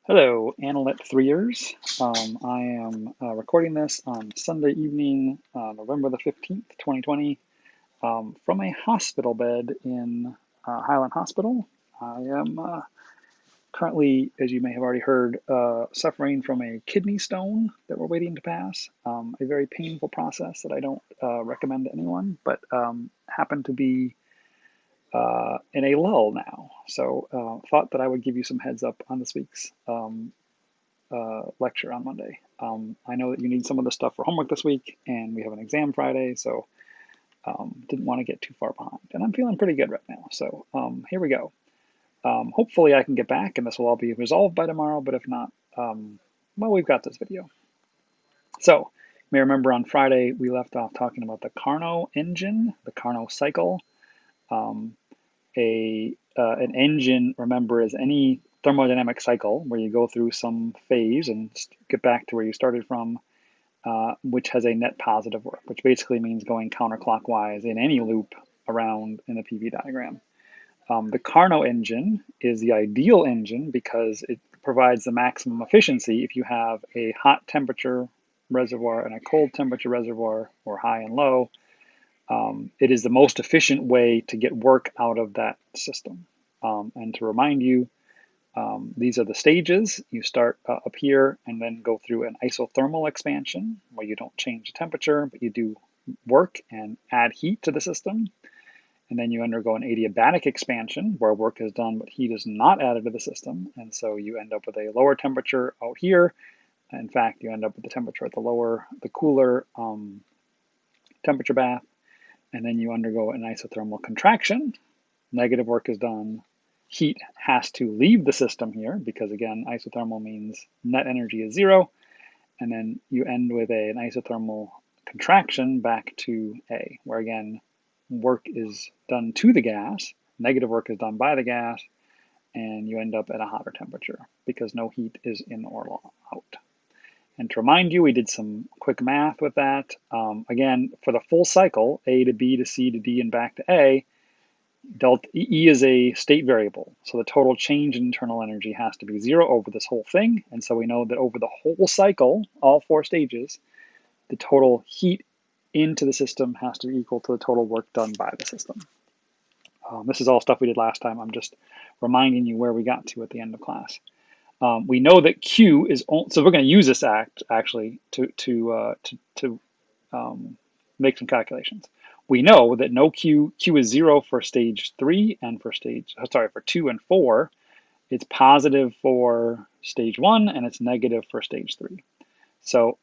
Hello, Analyt 3ers. I am recording this on Sunday evening, November the 15th, 2020, from a hospital bed in Highland Hospital. I am currently, as you may have already heard, suffering from a kidney stone that we're waiting to pass. A very painful process that I don't recommend to anyone, but happened to be in a lull now. So thought that I would give you some heads up on this week's lecture on Monday. I know that you need some of the stuff for homework this week, and we have an exam Friday, so didn't want to get too far behind. And I'm feeling pretty good right now, so here we go. Hopefully I can get back, and this will all be resolved by tomorrow, but if not, well, we've got this video. So you may remember on Friday we left off talking about the Carnot engine, the Carnot cycle. An engine, remember, is any thermodynamic cycle where you go through some phase and get back to where you started from, which has a net positive work, which basically means going counterclockwise in any loop around in the PV diagram. The Carnot engine is the ideal engine because it provides the maximum efficiency if you have a hot temperature reservoir and a cold temperature reservoir, or high and low. It is the most efficient way to get work out of that system. And to remind you, these are the stages. You start up here and then go through an isothermal expansion where you don't change the temperature, but you do work and add heat to the system. And then you undergo an adiabatic expansion where work is done, but heat is not added to the system. And so you end up with a lower temperature out here. In fact, you end up with the temperature at the cooler temperature bath. And then you undergo an isothermal contraction. Negative work is done. Heat has to leave the system here because, again, isothermal means net energy is zero. And then you end with an isothermal contraction back to A, where, again, work is done to the gas, negative work is done by the gas, and you end up at a hotter temperature because no heat is in or out. And to remind you, we did some quick math with that. Again, for the full cycle, A to B to C to D and back to A, delta E is a state variable. So the total change in internal energy has to be zero over this whole thing. And so we know that over the whole cycle, all four stages, the total heat into the system has to be equal to the total work done by the system. This is all stuff we did last time. I'm just reminding you where we got to at the end of class. We know that Q is, so we're going to use this actually to make some calculations. We know that no Q is zero for stage 3 and for for 2 and 4. It's positive for stage 1 and it's negative for stage 3. So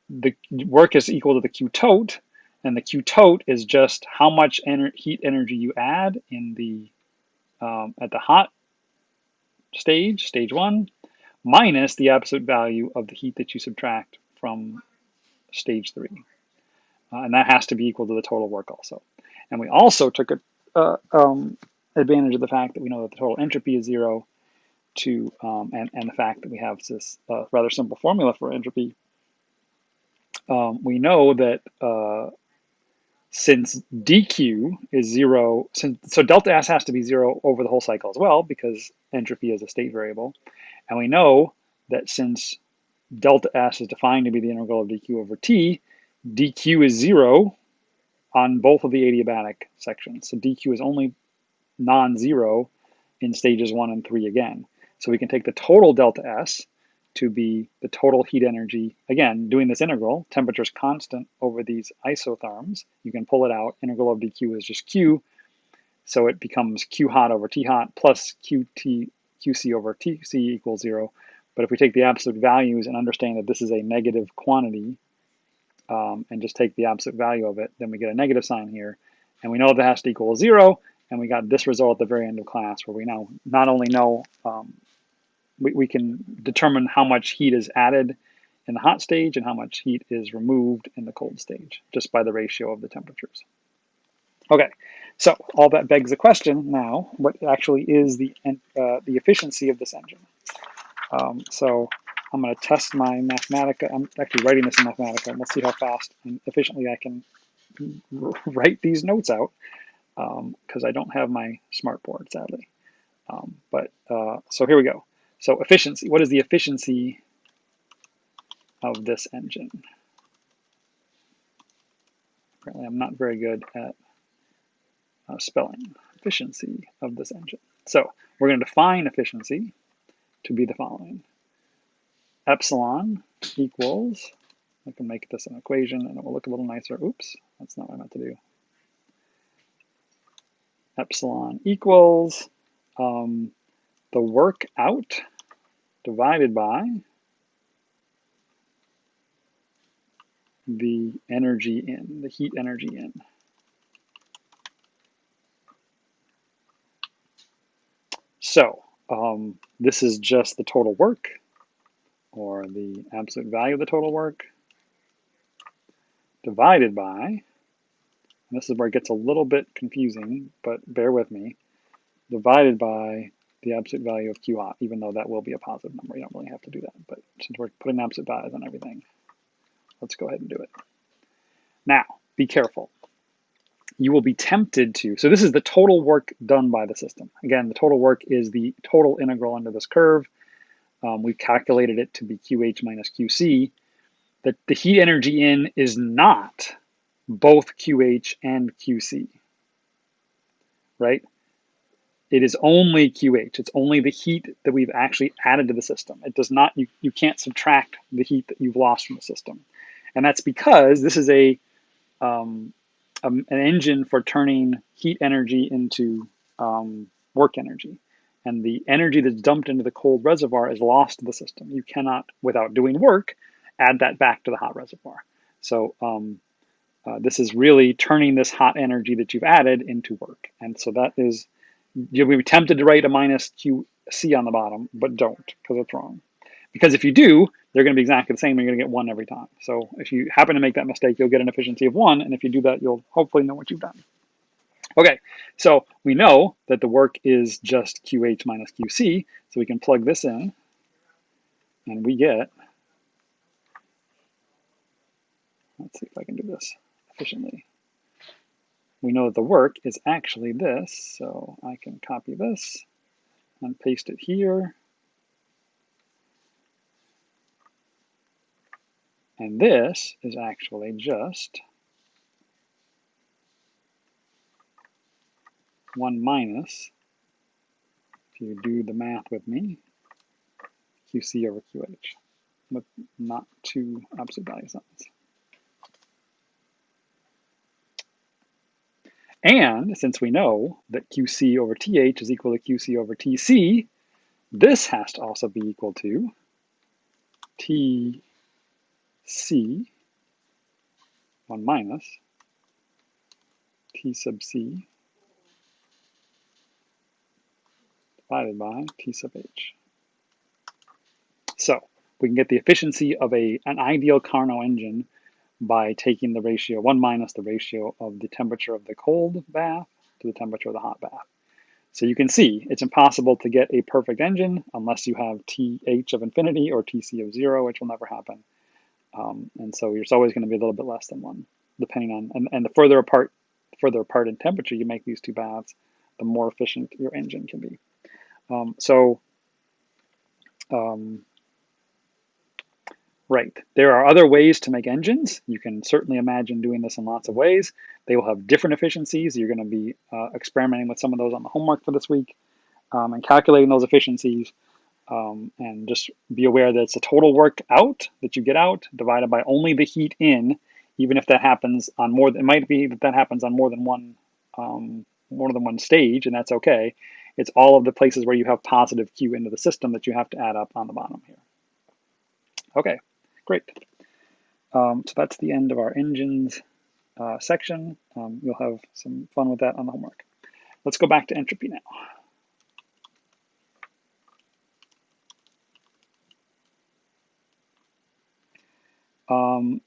the work is equal to the Q tote, and the Q tote is just how much heat energy you add in the at the hot stage 1, minus the absolute value of the heat that you subtract from stage 3. And that has to be equal to the total work also. And we also took advantage of the fact that we know that the total entropy is zero, and the fact that we have this rather simple formula for entropy. We know that since dq is zero, so delta S has to be zero over the whole cycle as well because entropy is a state variable. And we know that since delta S is defined to be the integral of dq over t, dq is zero on both of the adiabatic sections. So dq is only non-zero in stages 1 and 3 again. So we can take the total delta S to be the total heat energy. Again, doing this integral, temperature is constant over these isotherms. You can pull it out. Integral of dq is just q. So it becomes q hot over t hot plus qc over tc equals 0. But if we take the absolute values and understand that this is a negative quantity, and just take the absolute value of it, then we get a negative sign here. And we know that has to equal 0. And we got this result at the very end of class where we now not only know we can determine how much heat is added in the hot stage and how much heat is removed in the cold stage, just by the ratio of the temperatures. Okay, so all that begs the question now, what actually is the efficiency of this engine? So I'm going to test my Mathematica. I'm actually writing this in Mathematica, and let's see how fast and efficiently I can write these notes out, because I don't have my smartboard, sadly. So here we go. So efficiency, what is the efficiency of this engine? Apparently I'm not very good at spelling. Efficiency of this engine. So we're going to define efficiency to be the following. Epsilon equals, I can make this an equation and it will look a little nicer. Oops, that's not what I meant to do. Epsilon equals the work out divided by the energy in, the heat energy in. So this is just the total work, or the absolute value of the total work, divided by, and this is where it gets a little bit confusing, but bear with me, divided by the absolute value of Q hot, even though that will be a positive number. You don't really have to do that, but since we're putting absolute values on everything, let's go ahead and do it. Now, be careful. You will be tempted to, so this is the total work done by the system. Again, the total work is the total integral under this curve. We've calculated it to be QH minus QC. That the heat energy in is not both QH and QC, right? It is only QH. It's only the heat that we've actually added to the system. It does not, you can't subtract the heat that you've lost from the system. And that's because this is an engine for turning heat energy into work energy. And the energy that's dumped into the cold reservoir is lost to the system. You cannot, without doing work, add that back to the hot reservoir. So this is really turning this hot energy that you've added into work. And so that is, you'll be tempted to write a minus QC on the bottom, but don't, because it's wrong. Because if you do, they're going to be exactly the same, and you're going to get 1 every time. So if you happen to make that mistake, you'll get an efficiency of 1, and if you do that, you'll hopefully know what you've done. Okay, so we know that the work is just QH minus QC, so we can plug this in, and we get, let's see if I can do this efficiently. We know that the work is actually this, so I can copy this and paste it here. And this is actually just 1 minus, if you do the math with me, QC over QH, with not 2 absolute value signs. And since we know that QC over TH is equal to QC over TC, this has to also be equal to TC, 1 minus T sub C divided by T sub H. So we can get the efficiency of an ideal Carnot engine by taking the ratio 1 minus the ratio of the temperature of the cold bath to the temperature of the hot bath. So you can see it's impossible to get a perfect engine unless you have TH of infinity or TC of 0, which will never happen. And so it's always going to be a little bit less than 1, depending on, and the further apart in temperature you make these two baths, the more efficient your engine can be. Right, there are other ways to make engines. You can certainly imagine doing this in lots of ways. They will have different efficiencies. You're going to be experimenting with some of those on the homework for this week and calculating those efficiencies. And just be aware that it's the total work out that you get out divided by only the heat in, even if that happens on more than, it might be that happens on more than one stage, and that's okay. It's all of the places where you have positive Q into the system that you have to add up on the bottom here. Okay, great. So that's the end of our engines section. You'll have some fun with that on the homework. Let's go back to entropy now.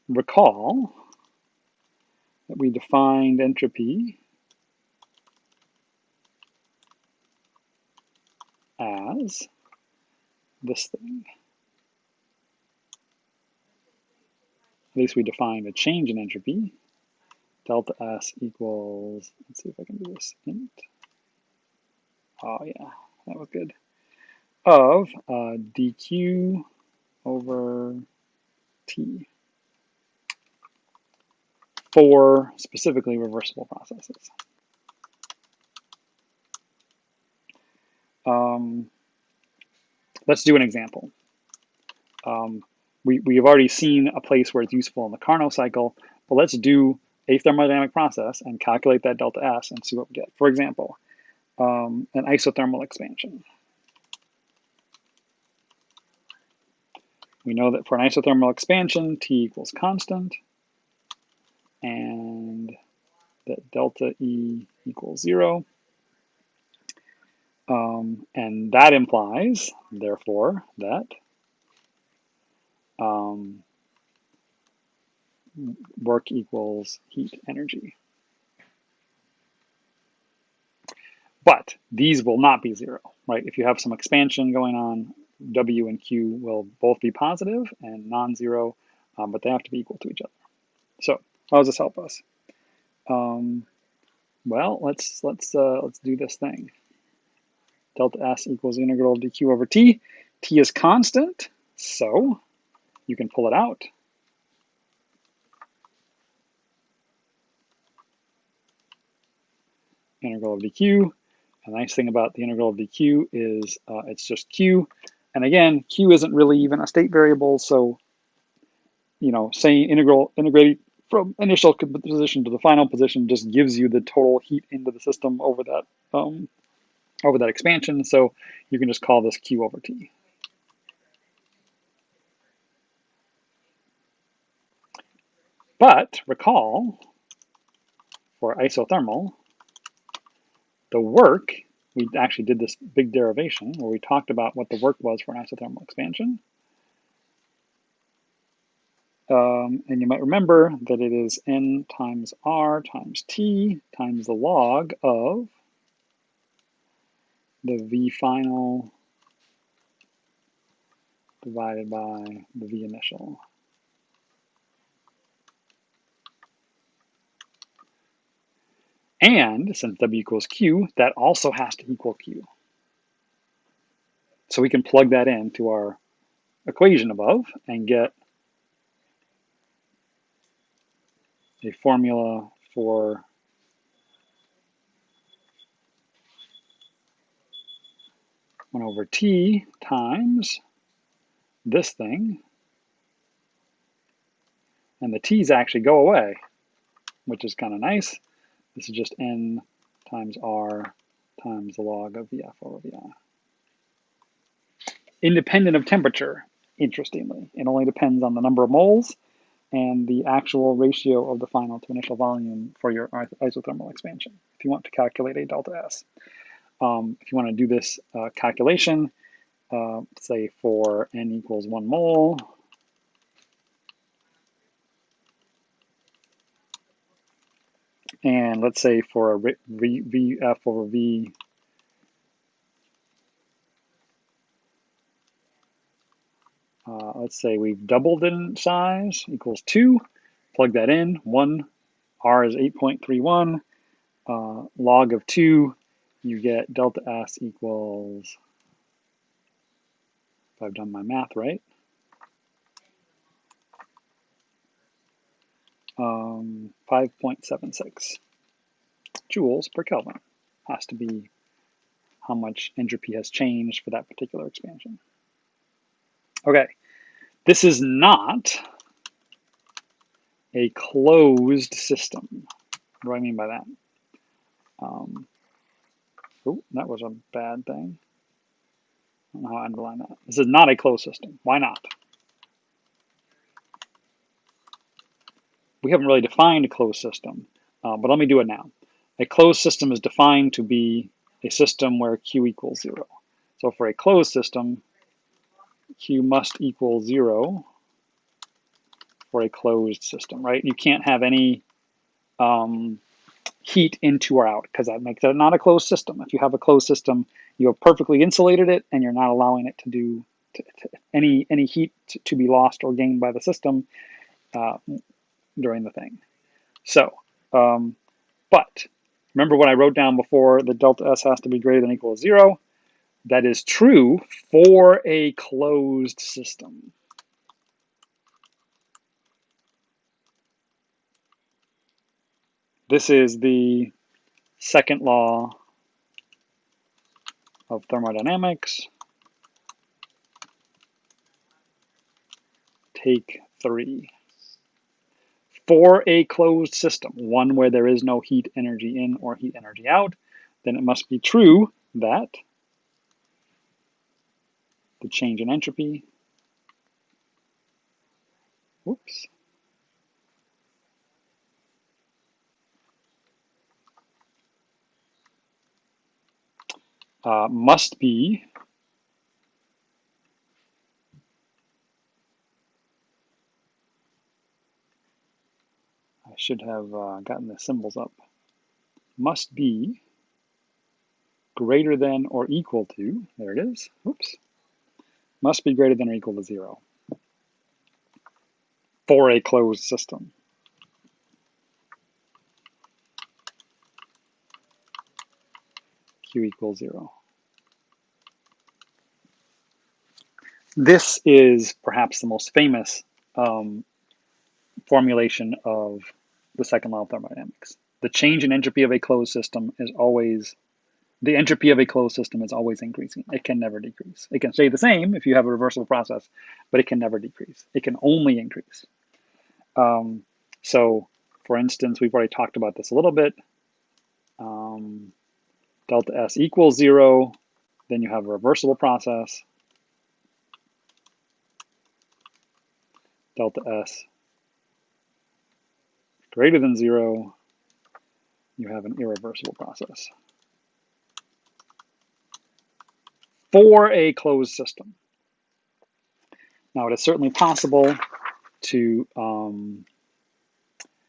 Recall that we defined entropy as this thing. At least we defined a change in entropy. Delta S equals, let's see if I can do this, int. Oh yeah, that was good. of dq over t for specifically reversible processes. Let's do an example. We have already seen a place where it's useful in the Carnot cycle, but let's do a thermodynamic process and calculate that delta S and see what we get. For example, an isothermal expansion. We know that for an isothermal expansion, T equals constant, and that delta E equals 0. And that implies, therefore, that work equals heat energy. But these will not be 0, right? If you have some expansion going on, W and Q will both be positive and non-zero, but they have to be equal to each other. So how does this help us? Well, let's do this thing. Delta S equals the integral of dq over t. T is constant, so you can pull it out. Integral of dq. A nice thing about the integral of dq is it's just q. And again, q isn't really even a state variable, so saying integrating from initial position to the final position just gives you the total heat into the system over that expansion. So you can just call this q over t. But recall, for isothermal, the work, we actually did this big derivation where we talked about what the work was for an isothermal expansion. And you might remember that it is N times R times T times the log of the V final divided by the V initial. And since W equals Q, that also has to equal Q. So we can plug that into our equation above and get a formula for one over T times this thing. And the T's actually go away, which is kind of nice. This is just N times R times the log of VF over VI. Independent of temperature, interestingly. It only depends on the number of moles and the actual ratio of the final to initial volume for your isothermal expansion, if you want to calculate a delta S. If you want to do this calculation, say for N equals 1 mole, and let's say for a VF over V, let's say we've doubled in size, equals 2. Plug that in. 1, R is 8.31. Log of 2, you get delta S equals, if I've done my math right, 5.76 joules per Kelvin. Has to be how much entropy has changed for that particular expansion. Okay, this is not a closed system. What do I mean by that? Oh, that was a bad thing. I don't know how I underline that. This is not a closed system. Why not? We haven't really defined a closed system, but let me do it now. A closed system is defined to be a system where Q equals 0. So for a closed system, Q must equal 0 for a closed system, right? You can't have any heat into or out because that makes it not a closed system. If you have a closed system, you have perfectly insulated it and you're not allowing it to do any heat to be lost or gained by the system during the thing. So, but remember what I wrote down before, the delta S has to be greater than or equal to 0. that is true for a closed system. This is the second law of thermodynamics. Take 3. For a closed system, one where there is no heat energy in or heat energy out, then it must be true that the change in entropy, whoops, must be I should have gotten the symbols up, must be greater than or equal to, there it is, oops, must be greater than or equal to 0 for a closed system. Q equals 0. This is perhaps the most famous formulation of the second law of thermodynamics. The change in entropy of a closed system is always, the entropy of a closed system is always increasing. It can never decrease. It can stay the same if you have a reversible process, but it can never decrease. It can only increase. So, for instance, we've already talked about this a little bit. Delta S equals 0, then you have a reversible process. Delta S greater than 0, you have an irreversible process. For a closed system. Now, it is certainly possible to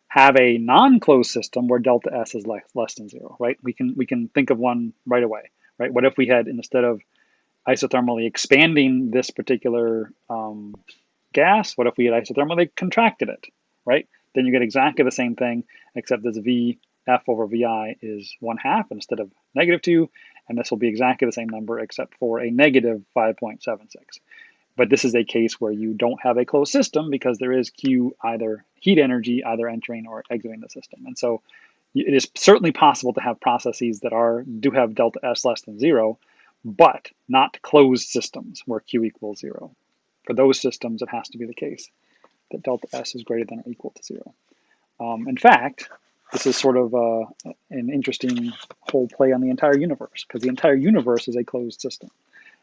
have a non-closed system where delta S is less than 0, right? We can think of one right away, right? What if we had, instead of isothermally expanding this particular gas, what if we had isothermally contracted it, right? Then you get exactly the same thing, except this VF over VI is 1/2 instead of -2, and this will be exactly the same number except for a negative 5.76. But this is a case where you don't have a closed system because there is Q, either heat energy, either entering or exiting the system. And so it is certainly possible to have processes that do have delta S less than 0, but not closed systems where Q equals 0. For those systems, it has to be the case that delta S is greater than or equal to 0. In fact, this is sort of an interesting whole play on the entire universe, because the entire universe is a closed system.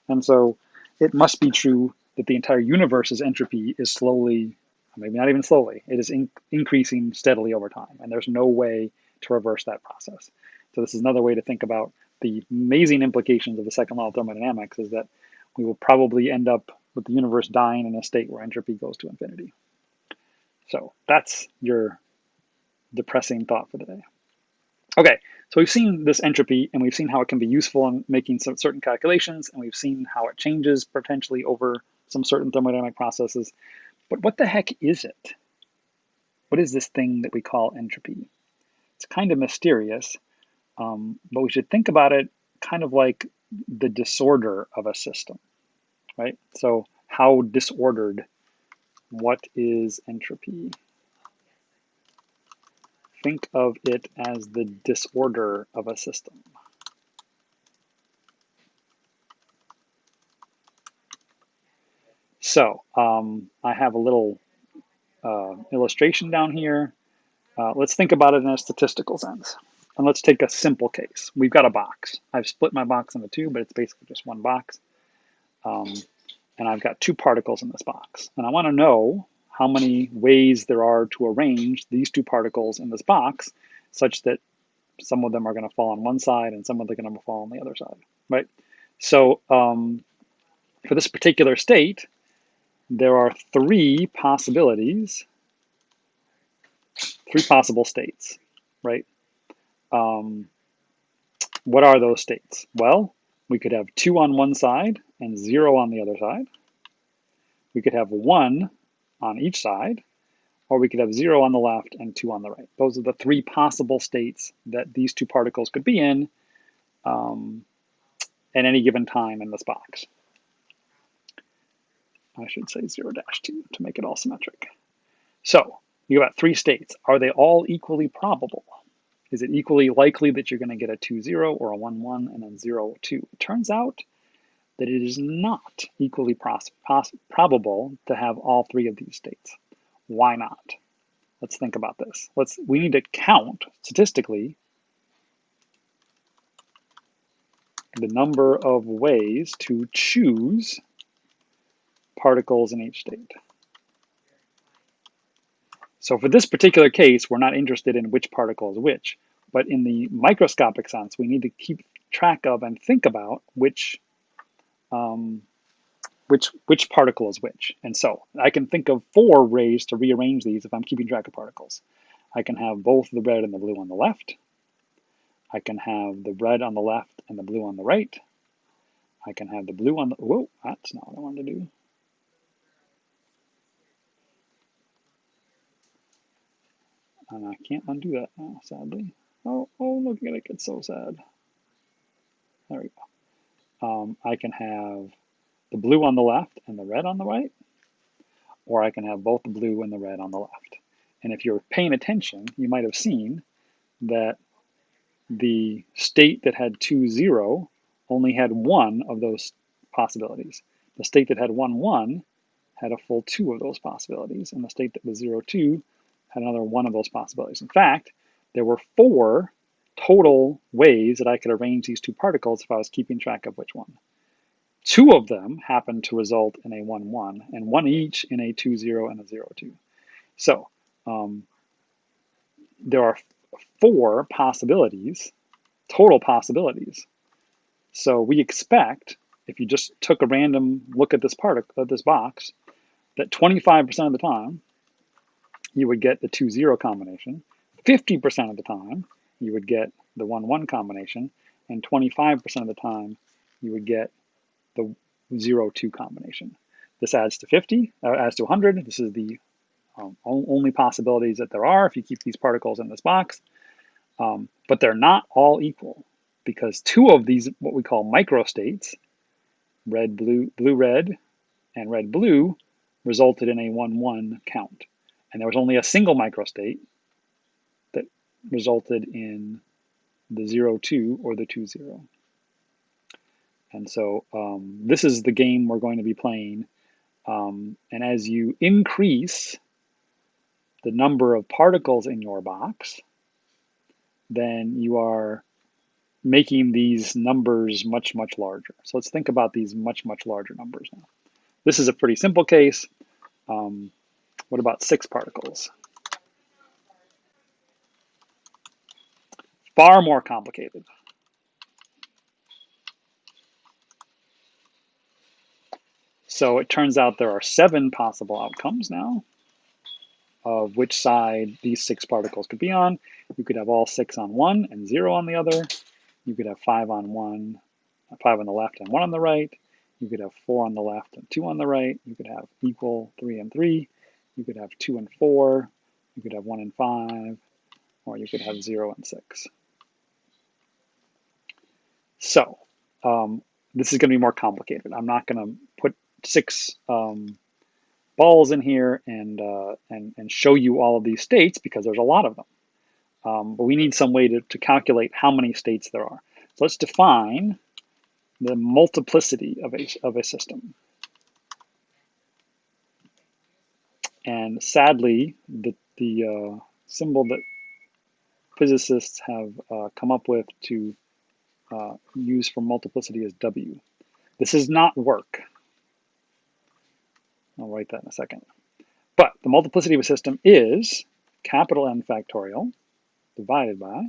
And so it must be true that the entire universe's entropy is slowly, maybe not even slowly, it is increasing steadily over time. And there's no way to reverse that process. So this is another way to think about the amazing implications of the second law of thermodynamics, is that we will probably end up with the universe dying in a state where entropy goes to infinity. So that's your depressing thought for the day. Okay, so we've seen this entropy, and we've seen how it can be useful in making some certain calculations, and we've seen how it changes potentially over some certain thermodynamic processes. But what the heck is it? What is this thing that we call entropy? It's kind of mysterious, but we should think about it kind of like the disorder of a system, right? So how disordered? What is entropy? Think of it as the disorder of a system. So I have a little illustration down here. Let's think about it in a statistical sense. And let's take a simple case. We've got a box. I've split my box into two, but it's basically just one box. And I've got two particles in this box. And I want to know how many ways there are to arrange these two particles in this box such that some of them are going to fall on one side and some of them are going to fall on the other side, right? So for this particular state, there are three possibilities, three possible states, right? What are those states? Well, we could have 2 on one side and 0 on the other side. We could have 1 on each side, or we could have 0 on the left and 2 on the right. Those are the three possible states that these two particles could be in at any given time in this box. I should say 0 dash 2 to make it all symmetric. So you got 3 states. Are they all equally probable? Is it equally likely that you're going to get a 2, 0 or a 1, 1 and then 0, 2? It turns out that it is not equally probable to have all 3 of these states. Why not? Let's think about this. We need to count statistically the number of ways to choose particles in each state. So for this particular case, we're not interested in which particle is which, but in the microscopic sense, we need to keep track of and think about which particle is which. And so I can think of 4 ways to rearrange these if I'm keeping track of particles. I can have both the red and the blue on the left. I can have the red on the left and the blue on the right. I can have the blue on the, whoa, that's not what I wanted to do. And I can't undo that now, sadly. Oh, look at it, it's so sad. There we go. I can have the blue on the left and the red on the right, or I can have both the blue and the red on the left. And if you're paying attention, you might have seen that the state that had 2, 0 only had 1 of those possibilities. The state that had 1, 1 had a full 2 of those possibilities, and the state that was 0, 2 had another 1 of those possibilities. In fact, there were 4 total ways that I could arrange these 2 particles if I was keeping track of which one. 2 of them happened to result in a 1, 1, and 1 each in a 2, 0 and a 0, 2. So there are 4 possibilities, total possibilities. So we expect, if you just took a random look at this box, that 25% of the time you would get the 2, 0 combination, 50% of the time you would get the 1, 1 combination, and 25% of the time you would get the 0, 2 combination. This adds to 50, adds to 100. This is the only possibilities that there are if you keep these particles in this box. But they're not all equal, because 2 of these, what we call microstates, red, blue, blue, red, and red, blue, resulted in a 1, 1 count. And there was only a single microstate that resulted in the 0, 2 or the 2, 0. And so this is the game we're going to be playing. And as you increase the number of particles in your box, then you are making these numbers much, much larger. So let's think about these much, much larger numbers now. This is a pretty simple case. What about 6 particles? Far more complicated. So it turns out there are 7 possible outcomes now of which side these 6 particles could be on. You could have all 6 on one and 0 on the other. You could have 5 on one, 5 on the left and 1 on the right. You could have 4 on the left and 2 on the right. You could have equal 3 and 3. You could have 2 and 4. You could have 1 and 5, or you could have 0 and 6. So this is going to be more complicated. I'm not going to put 6 balls in here and show you all of these states because there's a lot of them. But we need some way to calculate how many states there are. So let's define the multiplicity of a system. And sadly, the symbol that physicists have come up with to use for multiplicity is W. This does not work. I'll write that in a second. But the multiplicity of a system is capital N factorial divided by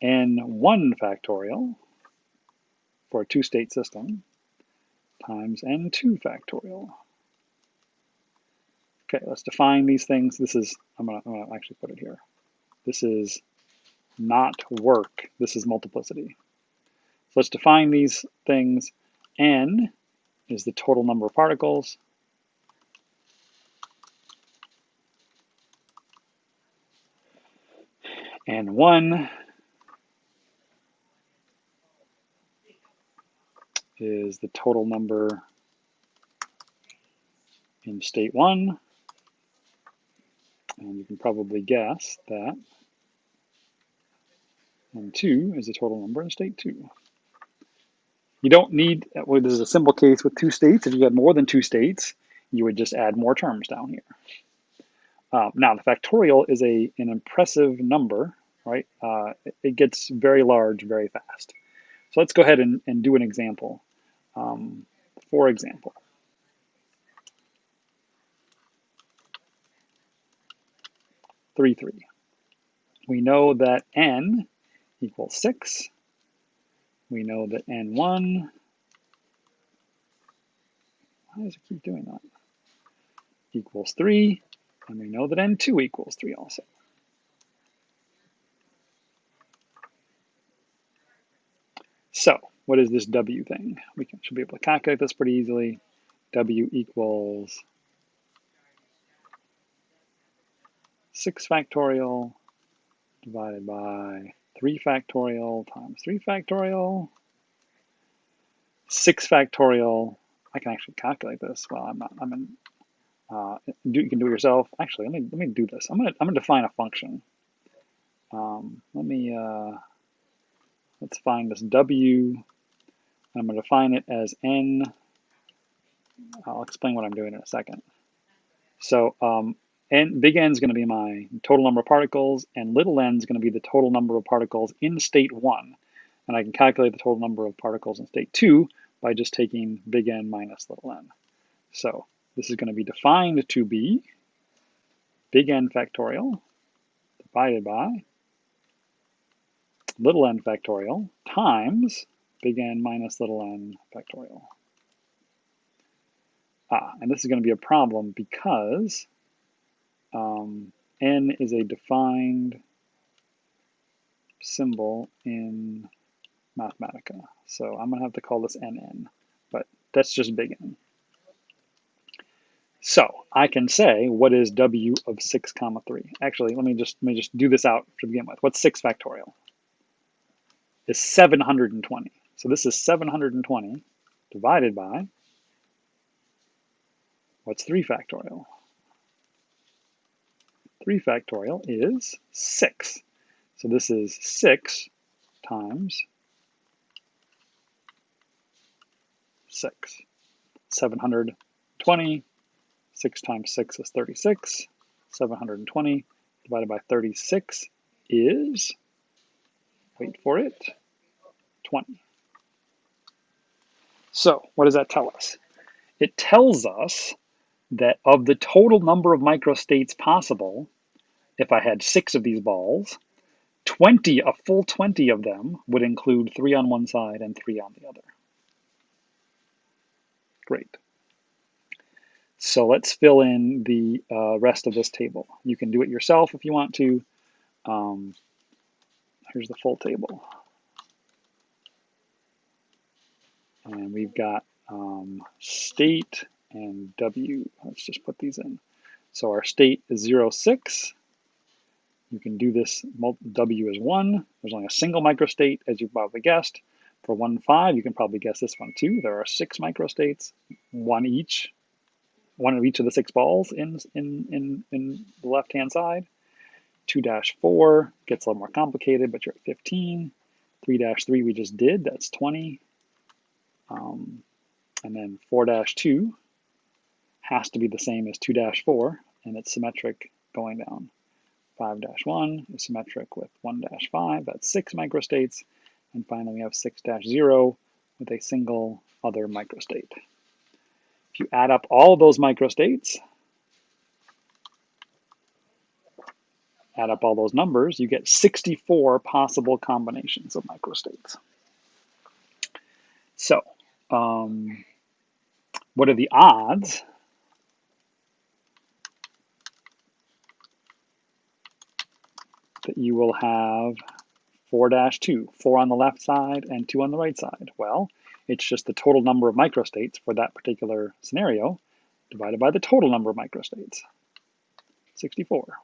N1 factorial for a 2-state system times N2 factorial. Okay, let's define these things. This is, I'm gonna actually put it here. This is not work. This is multiplicity. So let's define these things. N is the total number of particles. N1 is the total number in state 1. And you can probably guess that N2 is the total number in state 2. You don't need, well, this is a simple case with 2 states. If you had more than 2 states, you would just add more terms down here. Now, the factorial is an impressive number, right? It gets very large very fast. So let's go ahead and do an example. For example, 3, 3. We know that n equals 6. We know that n1, why does it keep doing that? Equals 3, and we know that n2 equals 3 also. So what is this w thing? We should be able to calculate this pretty easily. W equals 6 factorial divided by 3 factorial times 3 factorial. 6 factorial. I can actually calculate this. Well, I'm not. You can do it yourself. Actually, let me do this. I'm gonna define a function. Let's find this w. I'm gonna define it as n. I'll explain what I'm doing in a second. So big N is going to be my total number of particles, and little n is going to be the total number of particles in state 1. And I can calculate the total number of particles in state 2 by just taking big N minus little n. So this is going to be defined to be big N factorial divided by little n factorial times big N minus little n factorial. And this is going to be a problem because n is a defined symbol in Mathematica. So I'm going to have to call this nn, but that's just big N. So I can say, what is w of 6 comma 3? Actually, let me just do this out to begin with. What's 6 factorial? Is 720. So this is 720 divided by, what's 3 factorial? 3 factorial is 6. So this is 6 times 6. 720, 6 times 6 is 36. 720 divided by 36 is, wait for it, 20. So what does that tell us? It tells us that of the total number of microstates possible, if I had 6 of these balls, a full 20 of them would include 3 on one side and 3 on the other. Great. So let's fill in the rest of this table. You can do it yourself if you want to. Here's the full table. And we've got state and W. Let's just put these in. So our state is 0, 6. You can do this, W is 1. There's only a single microstate, as you probably guessed. For 1, 5, you can probably guess this one too. There are 6 microstates, one of each of the 6 balls in the left-hand side. 2-4 gets a little more complicated, but you're at 15. 3-3 we just did, that's 20. And then 4-2 has to be the same as 2-4, and it's symmetric going down. 5-1 is symmetric with 1-5, that's 6 microstates. And finally we have 6-0 with a single other microstate. If you add up all of those microstates, add up all those numbers, you get 64 possible combinations of microstates. So, what are the odds that you will have 4-2, 4 on the left side and 2 on the right side? Well, it's just the total number of microstates for that particular scenario divided by the total number of microstates, 64,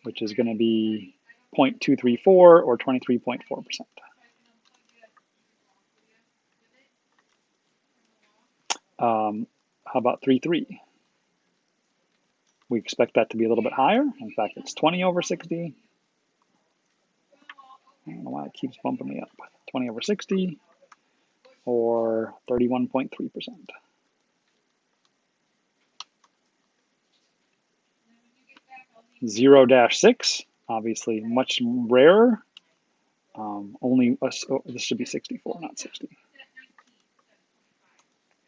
which is going to be 0.234 or 23.4%. How about 3, 3? We expect that to be a little bit higher. In fact, it's 20 over 60. I don't know why it keeps bumping me up. 20 over 60, or 31.3%. Zero dash 6, obviously much rarer. This should be 64, not 60.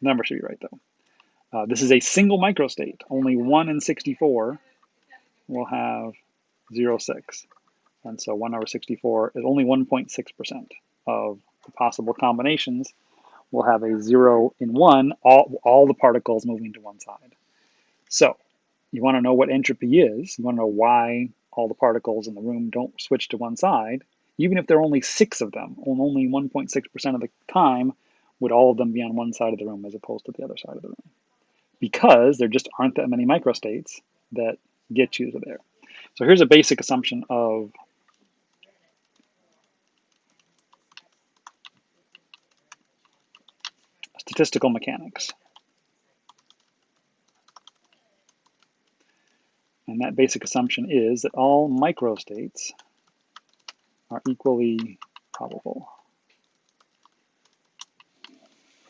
The number should be right though. This is a single microstate. Only 1 in 64 will have 0, 6. And so 1 over 64 is only 1.6% of the possible combinations will have a 0 in 1, all the particles moving to one side. So you want to know what entropy is. You want to know why all the particles in the room don't switch to one side. Even if there are only 6 of them, only 1.6% of the time would all of them be on one side of the room as opposed to the other side of the room. Because there just aren't that many microstates that get you to there. So here's a basic assumption of statistical mechanics. And that basic assumption is that all microstates are equally probable.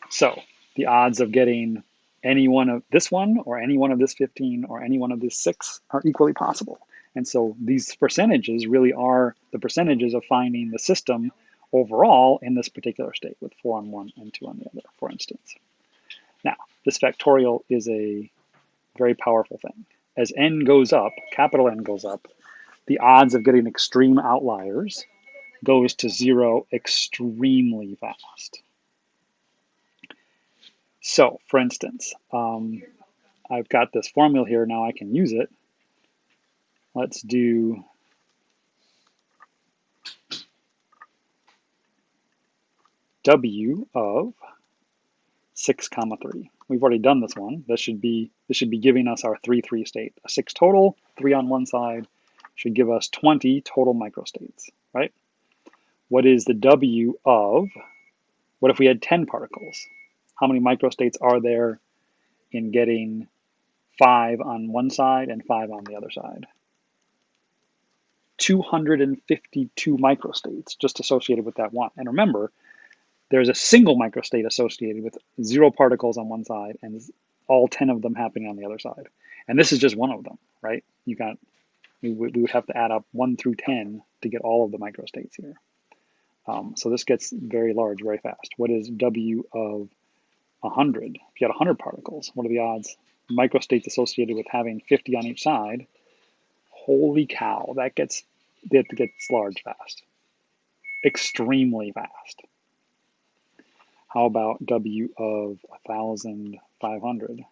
So the odds of getting any one of this one, or any one of this 15, or any one of this 6 are equally possible. And so these percentages really are the percentages of finding the system overall in this particular state with 4 on one and 2 on the other, for instance. Now, this factorial is a very powerful thing. As n goes up, capital N goes up, the odds of getting extreme outliers goes to 0 extremely fast. So, for instance, I've got this formula here, now I can use it. Let's do W of 6, 3. We've already done this one. This should be giving us our 3, 3 state. A 6 total, 3 on one side, should give us 20 total microstates, right? What is the W of, what if we had 10 particles? How many microstates are there in getting 5 on one side and 5 on the other side? 252 microstates just associated with that one. And remember, there's a single microstate associated with 0 particles on one side and all 10 of them happening on the other side. And this is just one of them, right? We would have to add up 1 through 10 to get all of the microstates here. So this gets very large very fast. What is W of 100? If you had 100 particles, what are the odds? Microstates associated with having 50 on each side. Holy cow, that gets large fast. Extremely fast. How about W of 1,500?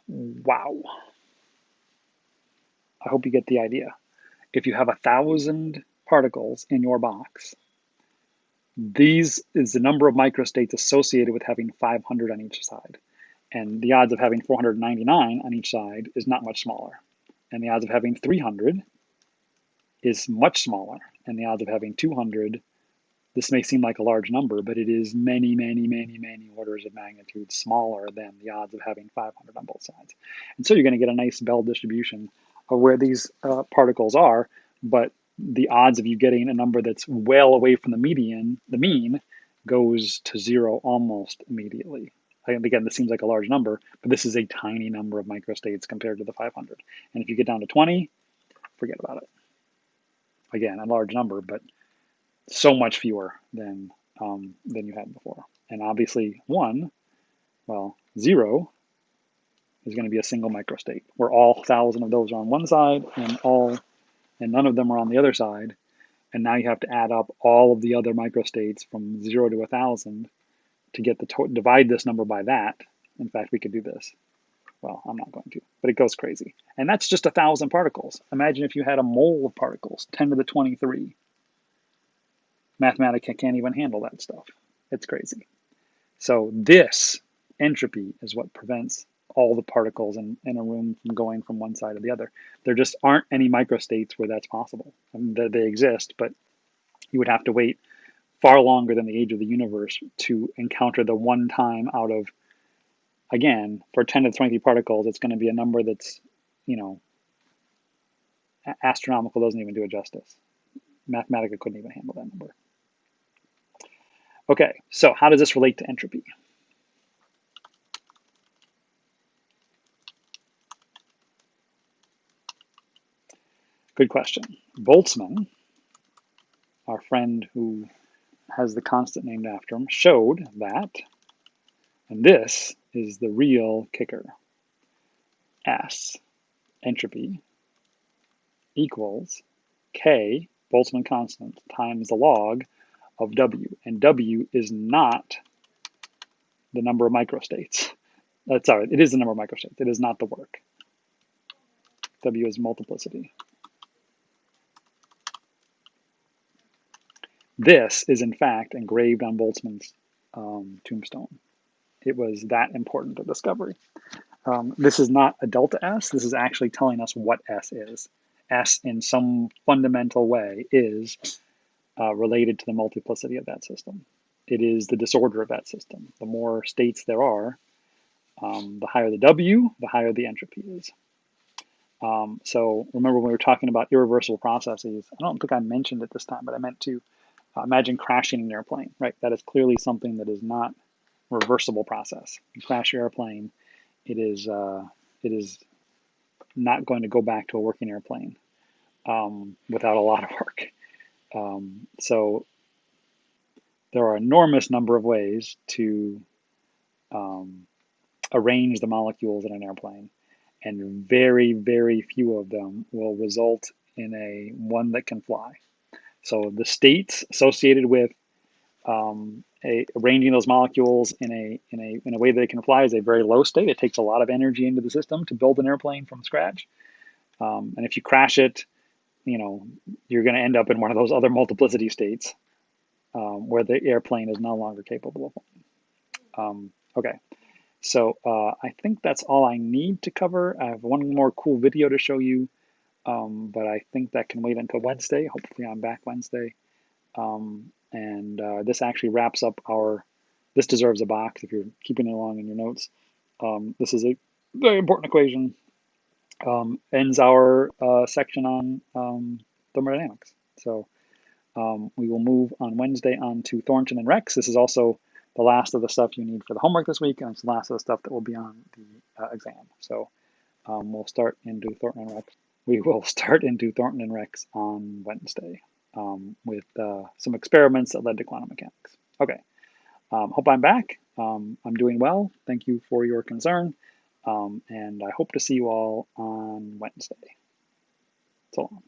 Wow. I hope you get the idea. If you have 1,000 particles in your box, these is the number of microstates associated with having 500 on each side. And the odds of having 499 on each side is not much smaller. And the odds of having 300 is much smaller. And the odds of having 200, this may seem like a large number, but it is many, many, many, many orders of magnitude smaller than the odds of having 500 on both sides. And so you're going to get a nice Bell distribution of where these particles are, but the odds of you getting a number that's well away from the mean, goes to 0 almost immediately. And again, this seems like a large number, but this is a tiny number of microstates compared to the 500. And if you get down to 20, forget about it. Again, a large number, but so much fewer than you had before. And obviously 0 is going to be a single microstate where all 1,000 of those are on one side and none of them are on the other side. And now you have to add up all of the other microstates from 0 to 1,000 to get divide this number by that. In fact, we could do this. Well, I'm not going to, but it goes crazy. And that's just 1,000 particles. Imagine if you had a mole of particles, 10 to the 23. Mathematics can't even handle that stuff. It's crazy. So this entropy is what prevents all the particles in a room from going from one side to the other. There just aren't any microstates where that's possible. I mean, they exist, but you would have to wait far longer than the age of the universe to encounter the one time out of, again, for 10 to the 23 particles, it's going to be a number that's, you know, astronomical, doesn't even do it justice. Mathematica couldn't even handle that number. Okay, so how does this relate to entropy? Good question. Boltzmann, our friend who has the constant named after him, showed that, and this is the real kicker, S, entropy, equals K, Boltzmann constant, times the log of W. And W is not the number of microstates. Sorry, it is the number of microstates. It is not the work. W is multiplicity. This is, in fact, engraved on Boltzmann's tombstone. It was that important a discovery. This is not a delta S. This is actually telling us what S is. S, in some fundamental way, is related to the multiplicity of that system. It is the disorder of that system. The more states there are, the higher the W, the higher the entropy is. So remember when we were talking about irreversible processes, I don't think I mentioned it this time, but I meant to imagine crashing an airplane, right? That is clearly something that is not a reversible process. You crash your airplane, it is not going to go back to a working airplane without a lot of work. So there are an enormous number of ways to arrange the molecules in an airplane, and very, very few of them will result in one that can fly. So the states associated with arranging those molecules in a way that it can fly is a very low state. It takes a lot of energy into the system to build an airplane from scratch. And if you crash it, you're going to end up in one of those other multiplicity states where the airplane is no longer capable of flying. Okay, so I think that's all I need to cover. I have one more cool video to show you, but I think that can wait until Wednesday. Hopefully I'm back Wednesday. And this actually wraps up this deserves a box if you're keeping it along in your notes. This is a very important equation. Ends our section on thermodynamics. So we will move on Wednesday on to Thornton and Rex. This is also the last of the stuff you need for the homework this week, and it's the last of the stuff that will be on the exam. So we'll start into Thornton and Rex. We will start into Thornton and Rex on Wednesday with some experiments that led to quantum mechanics. Okay, hope I'm back. I'm doing well. Thank you for your concern. And I hope to see you all on Wednesday. So long.